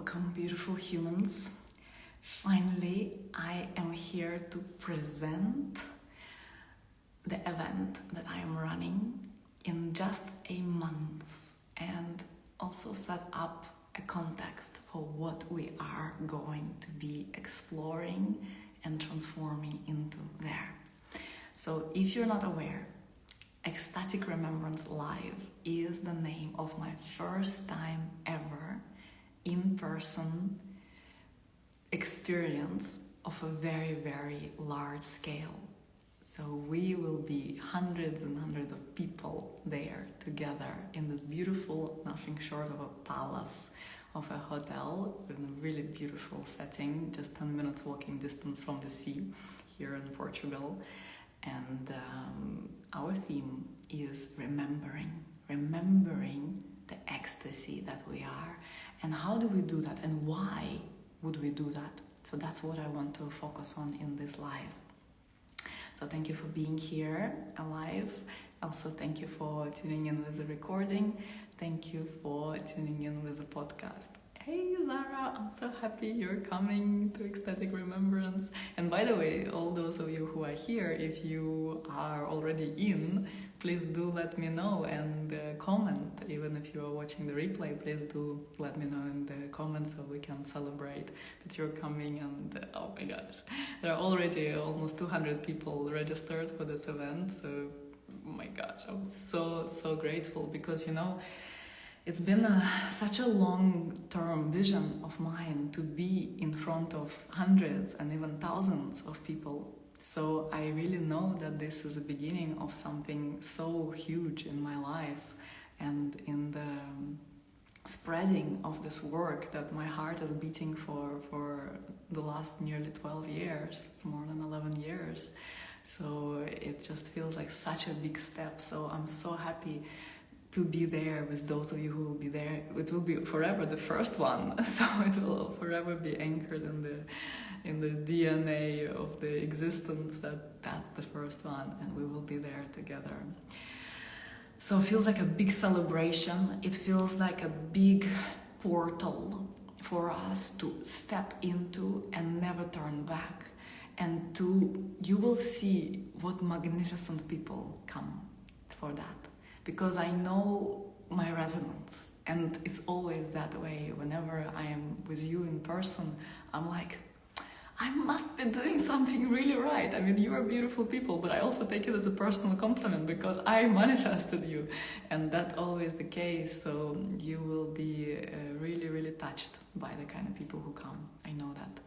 Welcome, beautiful humans. Finally, I am here to present the event that I am running in just a month and also set up a context for what we are going to be exploring and transforming into there. So if you're not aware, Ecstatic Remembrance Live is the name of my first time ever in-person experience of a very, very large scale. So we will be hundreds and hundreds of people there together in this beautiful, nothing short of a palace of a hotel in a really beautiful setting, just 10 minutes walking distance from the sea here in Portugal. And our theme is remembering the ecstasy that we are. And how do we do that? And why would we do that? So that's what I want to focus on in this live. So thank you for being here alive. Also thank you for tuning in with the recording. Thank you for tuning in with the podcast. Hey Zara, I'm so happy you're coming to Ecstatic Remembrance. And by the way, all those of you who are here, if you are already in, please do let me know and comment. Even if you are watching the replay, please do let me know in the comments so we can celebrate that you're coming. And oh my gosh, there are already almost 200 people registered for this event. So oh my gosh, I'm so grateful because, you know, it's been such a long-term vision of mine to be in front of hundreds and even thousands of people. So I really know that this is the beginning of something so huge in my life and in the spreading of this work that my heart is beating for the last nearly 12 years. It's more than 11 years. So it just feels like such a big step. So I'm so happy to be there with those of you who will be there. It will be forever the first one, so it will forever be anchored in the DNA of the existence that's the first one, and we will be there together. So it feels like a big celebration. It feels like a big portal for us to step into and never turn back. And you will see what magnificent people come for that. Because I know my resonance, and it's always that way. Whenever I am with you in person, I'm like, I must be doing something really right. I mean, you are beautiful people, but I also take it as a personal compliment because I manifested you. And that's always the case. So you will be really, really touched by the kind of people who come. I know that.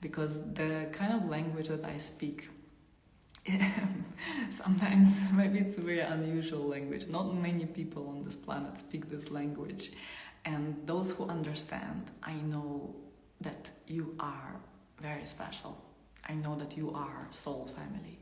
Because the kind of language that I speak, sometimes maybe it's a very unusual language. Not many people on this planet speak this language, and those who understand, I know that you are very special. I know that you are soul family,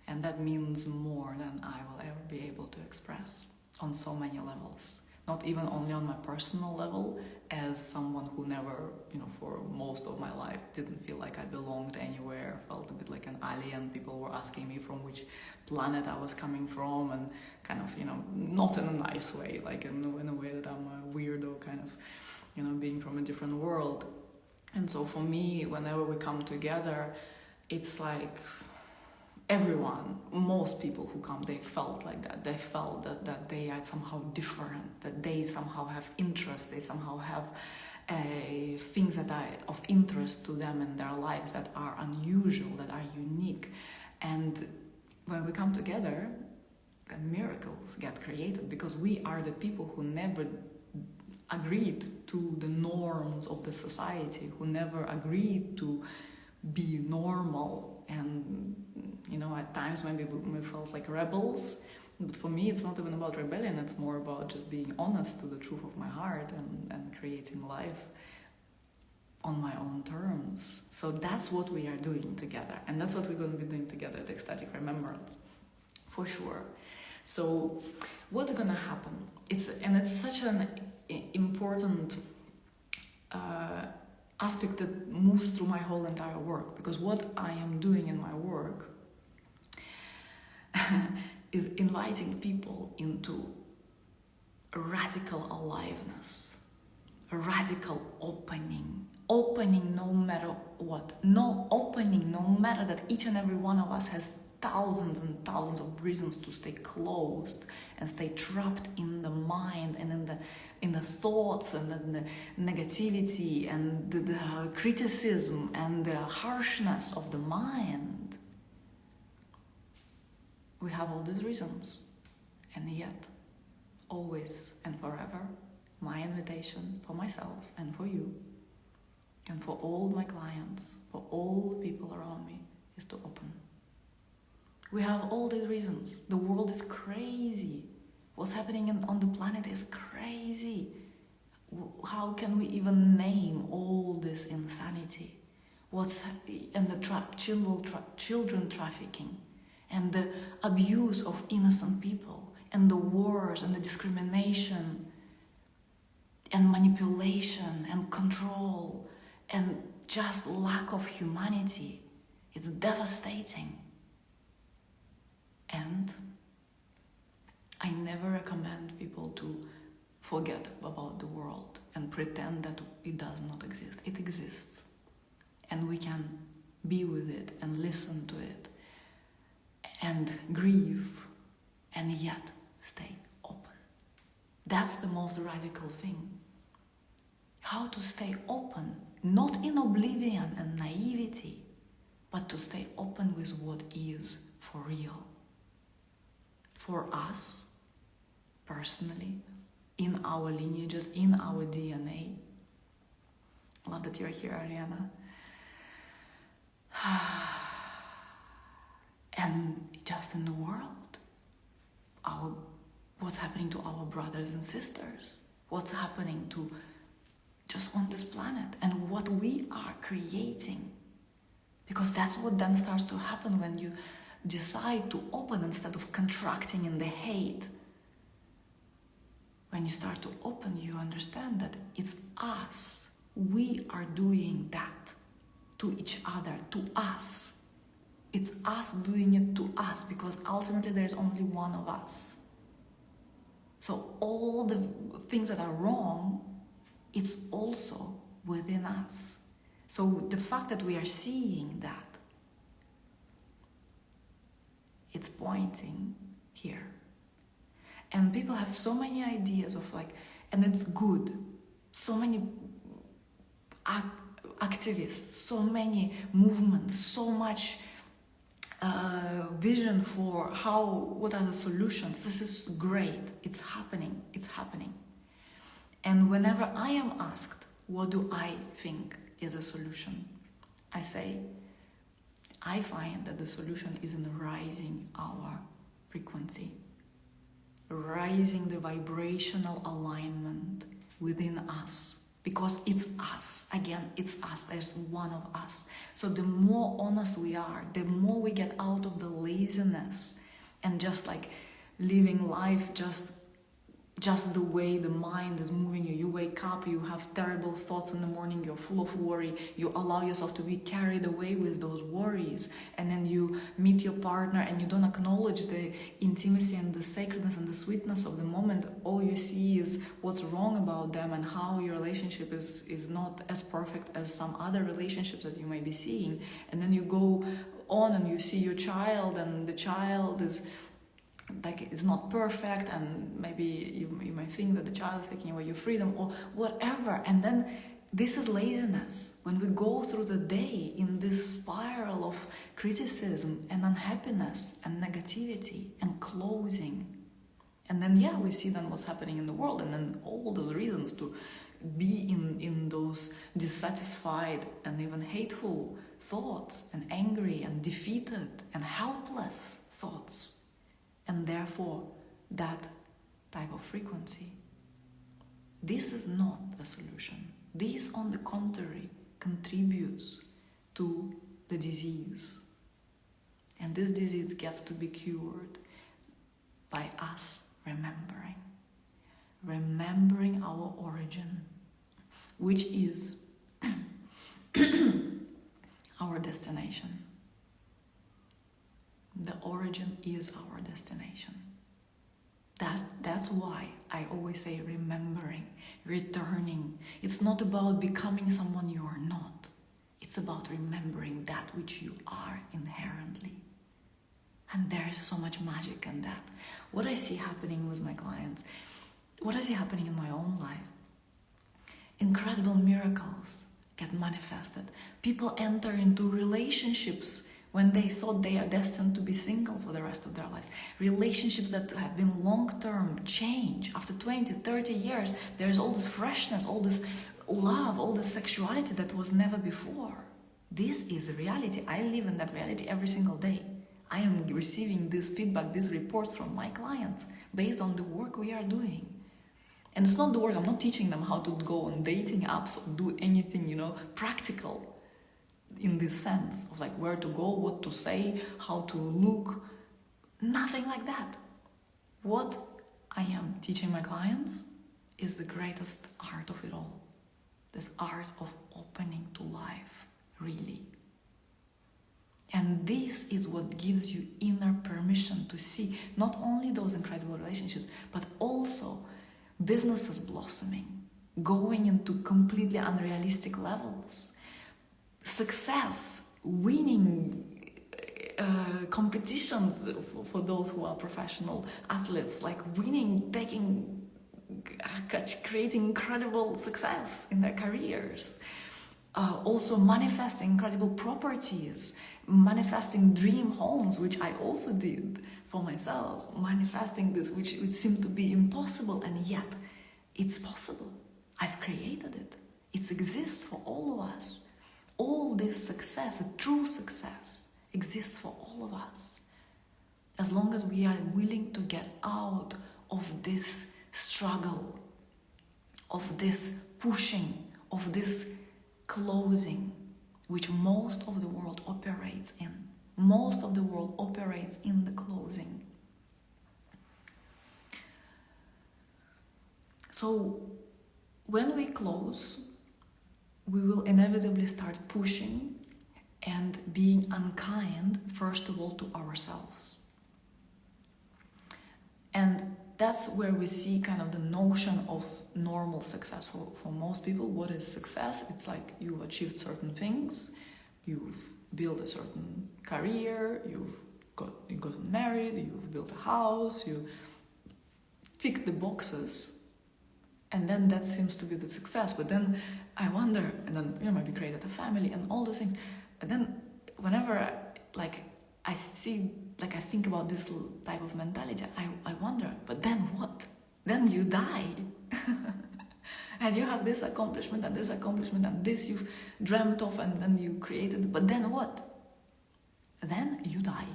and that means more than I will ever be able to express on so many levels. Not even only on my personal level, as someone who never, for most of my life didn't feel like I belonged anywhere, felt a bit like an alien. People were asking me from which planet I was coming from, and kind of, not in a nice way, like in a way that I'm a weirdo, kind of, being from a different world. And so for me, whenever we come together, it's like everyone, most people who come, they felt like that. They felt that they are somehow different, that they somehow have interests, they somehow have things that are of interest to them in their lives that are unusual, that are unique. And when we come together, miracles get created because we are the people who never agreed to the norms of the society, who never agreed to be normal. And at times maybe we felt like rebels, but for me it's not even about rebellion. It's more about just being honest to the truth of my heart and creating life on my own terms. So that's what we are doing together, and that's what we're going to be doing together at Ecstatic Remembrance for sure. So what's going to happen? It's such an important aspect that moves through my whole entire work, because what I am doing in my work is inviting people into a radical aliveness, a radical opening no matter what, no opening no matter that each and every one of us has thousands and thousands of reasons to stay closed and stay trapped in the mind and in the thoughts and in the negativity and the criticism and the harshness of the mind. We have all these reasons, and yet always and forever my invitation for myself and for you and for all my clients, for all the people around me, is to open. We have all these reasons. The world is crazy. What's happening on the planet is crazy. How can we even name all this insanity? And the children trafficking, and the abuse of innocent people, and the wars, and the discrimination, and manipulation, and control, and just lack of humanity. It's devastating. And I never recommend people to forget about the world and pretend that it does not exist. It exists. And we can be with it and listen to it and grieve and yet stay open. That's the most radical thing. How to stay open, not in oblivion and naivety, but to stay open with what is for real. For us, personally, in our lineages, in our DNA. Love that you're here, Ariana. And just in the world, what's happening to our brothers and sisters, what's happening to just on this planet, and what we are creating. Because that's what then starts to happen when you decide to open instead of contracting in the hate. When you start to open, you understand that it's us. We are doing that to each other, to us. It's us doing it to us, because ultimately there is only one of us. So all the things that are wrong, it's also within us. So the fact that we are seeing that, it's pointing here. And people have so many ideas of and it's good. So many activists, so many movements, so much vision for what are the solutions. This is great. It's happening. And whenever I am asked, what do I think is a solution? I say, I find that the solution is in rising our frequency, rising the vibrational alignment within us, because it's us. Again, it's us. There's one of us. So the more honest we are, the more we get out of the laziness and just living life just the way the mind is moving you. You wake up, you have terrible thoughts in the morning, you're full of worry, you allow yourself to be carried away with those worries, and then you meet your partner and you don't acknowledge the intimacy and the sacredness and the sweetness of the moment. All you see is what's wrong about them and how your relationship is not as perfect as some other relationships that you may be seeing. And then you go on and you see your child, and the child is it's not perfect, and maybe you might think that the child is taking away your freedom or whatever. And then this is laziness. When we go through the day in this spiral of criticism and unhappiness and negativity and closing, and then we see then what's happening in the world, and then all those reasons to be in those dissatisfied and even hateful thoughts, and angry and defeated and helpless thoughts. And therefore, that type of frequency. This is not a solution. This, on the contrary, contributes to the disease. And this disease gets to be cured by us remembering our origin, which is our destination. The origin is our destination. That's why I always say remembering, returning. It's not about becoming someone you are not. It's about remembering that which you are inherently. And there is so much magic in that. What I see happening with my clients, what I see happening in my own life, incredible miracles get manifested. People enter into relationships when they thought they are destined to be single for the rest of their lives. Relationships that have been long-term change. After 20, 30 years, there's all this freshness, all this love, all this sexuality that was never before. This is reality. I live in that reality every single day. I am receiving this feedback, these reports from my clients based on the work we are doing. And it's not the work, I'm not teaching them how to go on dating apps or do anything, practical in this sense of like where to go, what to say, how to look, nothing like that. What I am teaching my clients is the greatest art of it all. This art of opening to life, really. And this is what gives you inner permission to see not only those incredible relationships, but also businesses blossoming, going into completely unrealistic levels, success, winning competitions for those who are professional athletes, like winning, creating incredible success in their careers. Also manifesting incredible properties, manifesting dream homes, which I also did for myself, manifesting this, which would seem to be impossible, and yet it's possible. I've created it. It exists for all of us. All this success, a true success, exists for all of us. As long as we are willing to get out of this struggle, of this pushing, of this closing, which most of the world operates in. Most of the world operates in the closing. So when we close, we will inevitably start pushing and being unkind, first of all, to ourselves. And that's where we see kind of the notion of normal success for most people. What is success? It's like you've achieved certain things, you've built a certain career, you've gotten married, you've built a house, you tick the boxes, and then that seems to be the success. But then I wonder, and then maybe created a family and all those things. And then whenever I think about this type of mentality, I wonder, but then what? Then you die. And you have this accomplishment and this you've dreamt of and then you created, but then what? Then you die.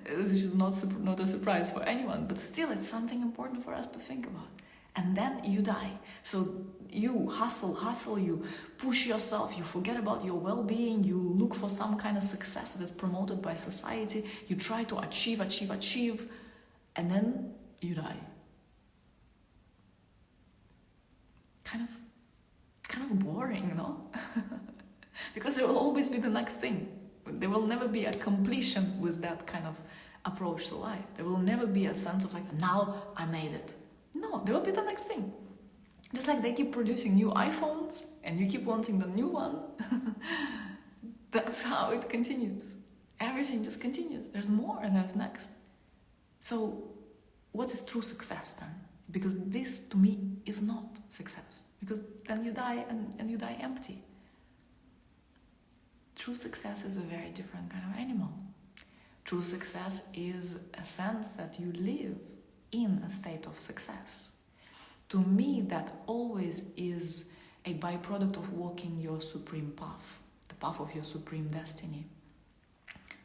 This is not a surprise for anyone, but still it's something important for us to think about. And then you die. So you hustle, you push yourself, you forget about your well-being, you look for some kind of success that is promoted by society, you try to achieve, and then you die. Kind of boring, no? Because there will always be the next thing. There will never be a completion with that kind of approach to life. There will never be a sense of now I made it. No, there will be the next thing. Just like they keep producing new iPhones and you keep wanting the new one. That's how it continues. Everything just continues. There's more and there's next. So what is true success then? Because this to me is not success. Because then you die and you die empty. True success is a very different kind of animal. True success is a sense that you live in a state of success. To me, that always is a byproduct of walking your supreme path, the path of your supreme destiny.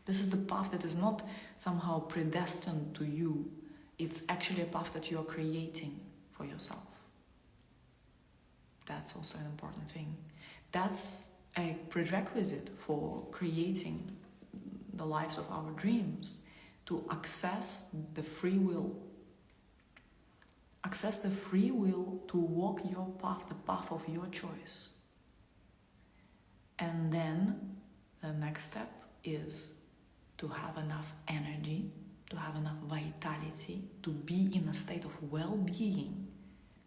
This is the path that is not somehow predestined to you. It's actually a path that you are creating for yourself. That's also an important thing. That's a prerequisite for creating the lives of our dreams, to access the free will. Access the free will to walk your path, the path of your choice. And then the next step is to have enough energy, to have enough vitality, to be in a state of well-being.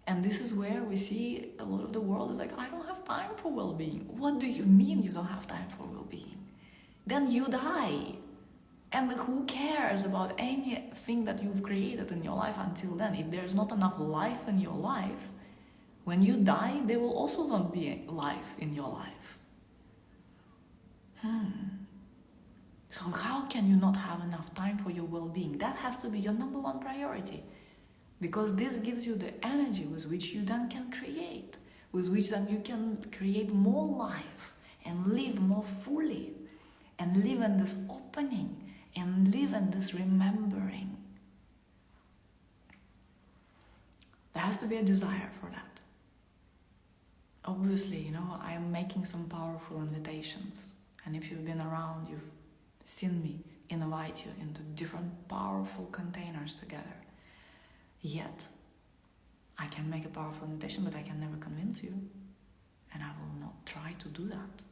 And this is where we see a lot of the world is like, I don't have time for well-being. What do you mean you don't have time for well-being? Then you die. And who cares about anything that you've created in your life until then? If there's not enough life in your life, when you die, there will also not be life in your life. So how can you not have enough time for your well-being? That has to be your number one priority. Because this gives you the energy with which you then can create, with which then you can create more life and live more fully, and live in this opening, and live in this remembering. There has to be a desire for that. Obviously, I am making some powerful invitations. And if you've been around, you've seen me invite you into different powerful containers together. Yet, I can make a powerful invitation, but I can never convince you. And I will not try to do that.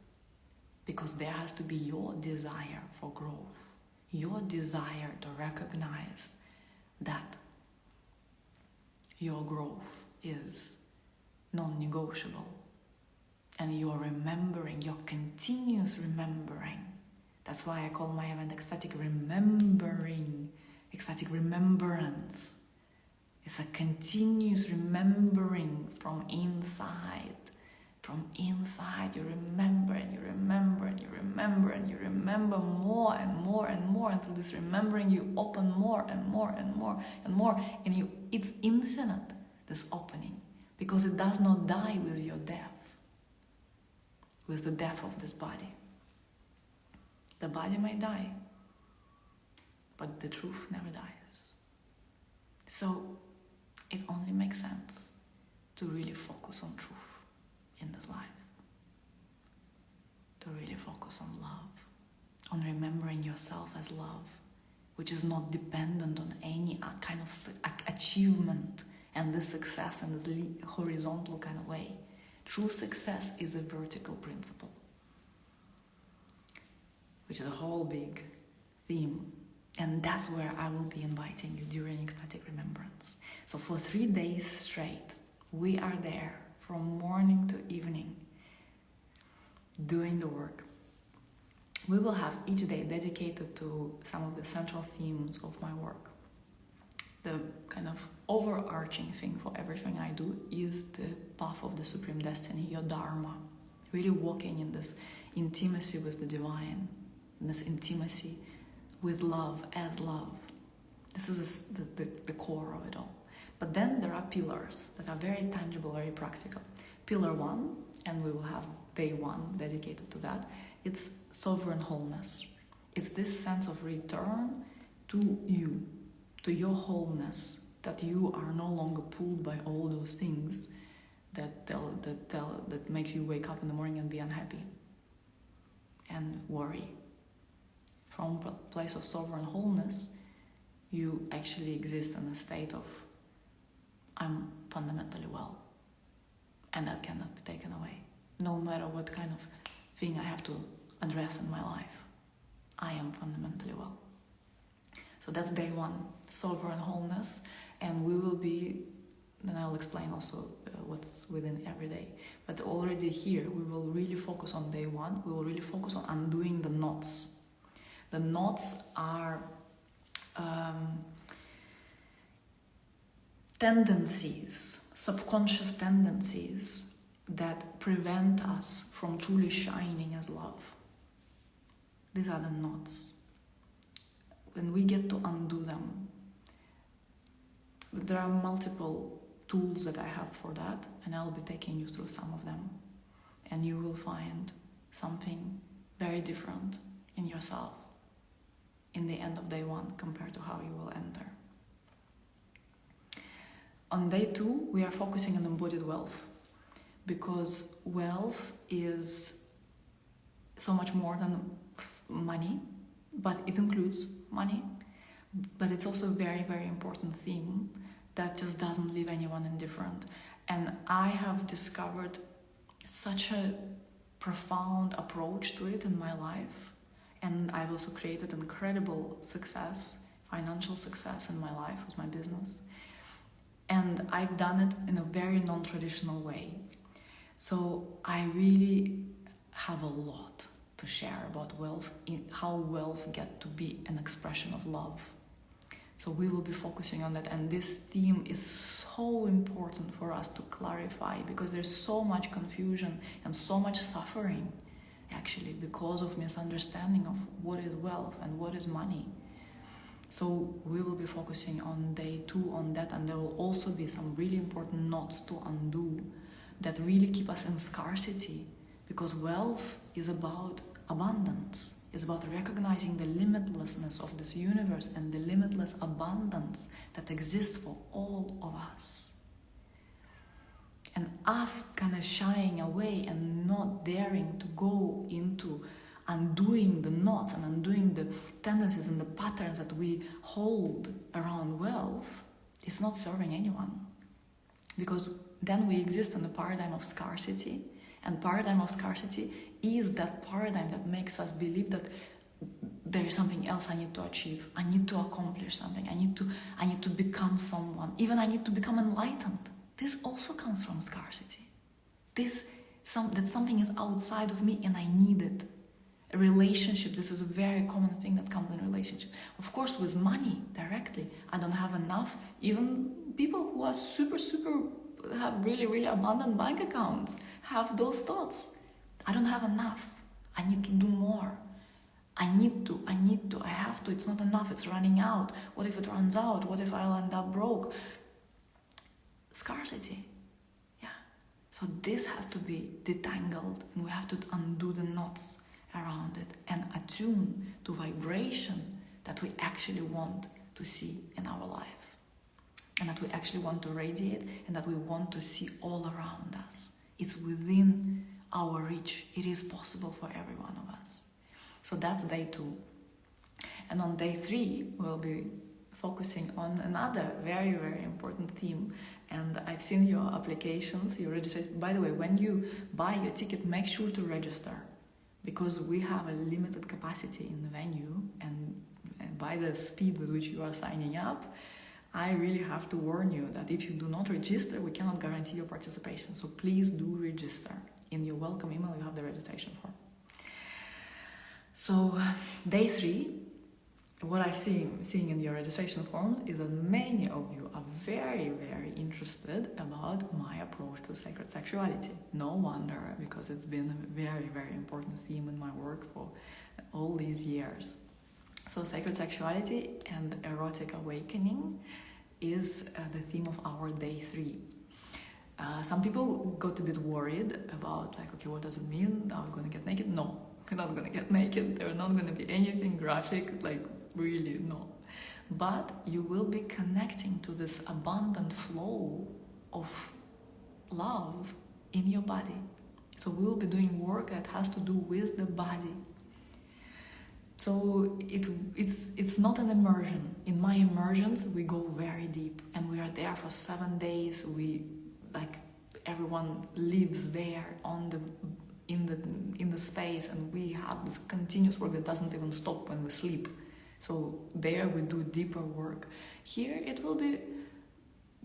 Because there has to be your desire for growth. Your desire to recognize that your growth is non-negotiable. And your remembering, your continuous remembering. That's why I call my event Ecstatic Remembering, Ecstatic Remembrance. It's a continuous remembering from inside. From inside, you remember and you remember and you remember and you remember more and more and more. And through this remembering, you open more and more and more and more. And it's infinite, this opening, because it does not die with your death, with the death of this body. The body may die, but the truth never dies. So it only makes sense to really focus on truth in this life, to really focus on love, on remembering yourself as love, which is not dependent on any kind of achievement and this success in this horizontal kind of way. True success is a vertical principle, which is a whole big theme. And that's where I will be inviting you during Ecstatic Remembrance. So for 3 days straight, we are there from morning to evening, doing the work. We will have each day dedicated to some of the central themes of my work. The kind of overarching thing for everything I do is the path of the Supreme Destiny, your Dharma. Really walking in this intimacy with the divine, in this intimacy with love, as love. This is the core of it all. But then there are pillars that are very tangible, very practical. Pillar 1, and we will have day 1 dedicated to that, it's sovereign wholeness. It's this sense of return to you, to your wholeness, that you are no longer pulled by all those things that make you wake up in the morning and be unhappy and worry. From a place of sovereign wholeness, you actually exist in a state of, I'm fundamentally well. And that cannot be taken away. No matter what kind of thing I have to address in my life, I am fundamentally well. So that's day 1, sovereign wholeness. And we will be, then I'll explain also what's within every day. But already here, we will really focus on day 1. We will really focus on undoing the knots. The knots are tendencies, subconscious tendencies that prevent us from truly shining as love. These are the knots. When we get to undo them, there are multiple tools that I have for that, and I'll be taking you through some of them. And you will find something very different in yourself in the end of day 1 compared to how you will enter. On day 2, we are focusing on embodied wealth, because wealth is so much more than money, but it includes money, but it's also a very, very important theme that just doesn't leave anyone indifferent. And I have discovered such a profound approach to it in my life, and I've also created incredible success financial success in my life with my business. And I've done it in a very non-traditional way. So I really have a lot to share about wealth, how wealth get to be an expression of love. So we will be focusing on that, and this theme is so important for us to clarify, because there's so much confusion and so much suffering actually because of misunderstanding of what is wealth and what is money. So we will be focusing on day 2 on that, and there will also be some really important knots to undo that really keep us in scarcity, because wealth is about abundance. It's about recognizing the limitlessness of this universe and the limitless abundance that exists for all of us. And us kind of shying away and not daring to go into undoing the knots and undoing the tendencies and the patterns that we hold around wealth is not serving anyone. Because then we exist in a paradigm of scarcity, and paradigm of scarcity is that paradigm that makes us believe that there is something else I need to achieve, I need to accomplish something, I need to become someone, even I need to become enlightened. This also comes from scarcity. That something is outside of me and I need it. A relationship, this is a very common thing that comes in a relationship. Of course, with money directly, I don't have enough. Even people who are super have really abundant bank accounts have those thoughts. I don't have enough. I need to do more. I have to. It's not enough. It's running out. What if it runs out? What if I'll end up broke? Scarcity. Yeah. So this has to be detangled, and we have to undo the knots around it and attune to vibration that we actually want to see in our life, and that we actually want to radiate, and that we want to see all around us. It's within our reach. It is possible for every one of us. So that's day 2. And on day 3, we'll be focusing on another very important theme. And I've seen your applications, your registration. By the way, when you buy your ticket, make sure to register, because we have a limited capacity in the venue, and by the speed with which you are signing up, I really have to warn you that if you do not register, we cannot guarantee your participation. So please do register. In your welcome email, you have the registration form. So day 3, what I'm seeing in your registration forms is that many of you are very interested about my approach to sacred sexuality. No wonder, because it's been a very important theme in my work for all these years. So sacred sexuality and erotic awakening is the theme of our day 3. Some people got a bit worried about, like, okay, what does it mean? Are we going to get naked? No, we're not going to get naked. There's not going to be anything graphic, like, really, no. But you will be connecting to this abundant flow of love in your body. So we will be doing work that has to do with the body. So it's not an immersion. In my immersions, we go very deep, and we are there for 7 days. Everyone lives there in the space, and we have this continuous work that doesn't even stop when we sleep. So there we do deeper work. Here it will be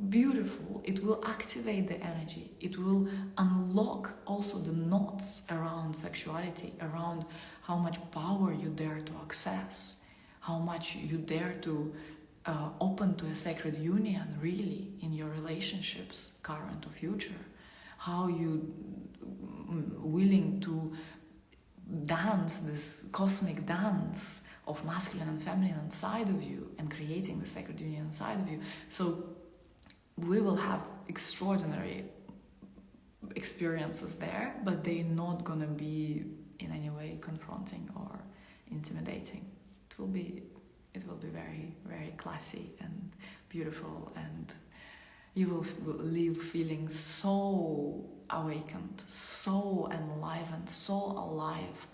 beautiful. It will activate the energy. It will unlock also the knots around sexuality, around how much power you dare to access, how much you dare to open to a sacred union really in your relationships, current or future, how you willing to dance this cosmic dance of masculine and feminine inside of you, and creating the sacred union inside of you. So we will have extraordinary experiences there, but they're not gonna be in any way confronting or intimidating. It will be very classy and beautiful, and you will leave feeling so awakened, so enlivened, so alive,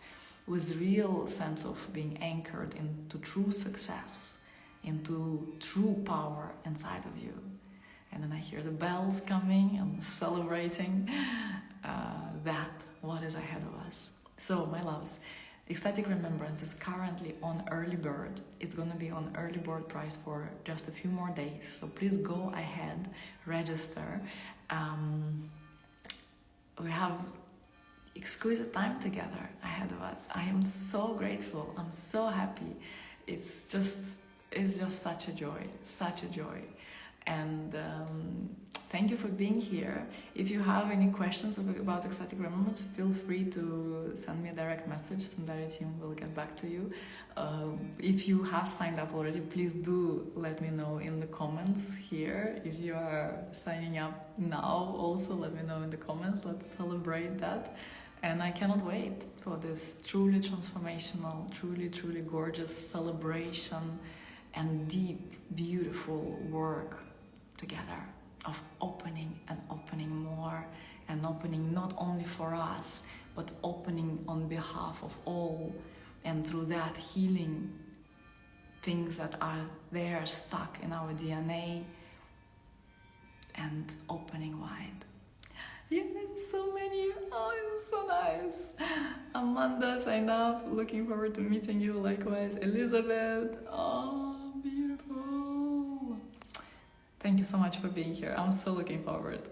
with real sense of being anchored into true success, into true power inside of you. And then I hear the bells coming. I'm celebrating what is ahead of us. So, my loves, Ecstatic Remembrance is currently on early bird. It's going to be on early bird price for just a few more days. So please go ahead, register. We have exquisite time together ahead of us. I am so grateful. I'm so happy. It's just such a joy. And thank you for being here. If you have any questions about Ecstatic Remembrance, feel free to send me a direct message. Sundari team will get back to you. If you have signed up already, please do let me know in the comments here. If you are signing up now, also let me know in the comments. Let's celebrate that. And I cannot wait for this truly transformational, truly gorgeous celebration and deep, beautiful work together of opening and opening more, and opening not only for us, but opening on behalf of all, and through that healing things that are there stuck in our DNA and opening wide. Yeah, so many. Oh, it's so nice. Amanda signed up. Looking forward to meeting you. Likewise, Elizabeth. Oh, beautiful. Thank you so much for being here. I'm so looking forward.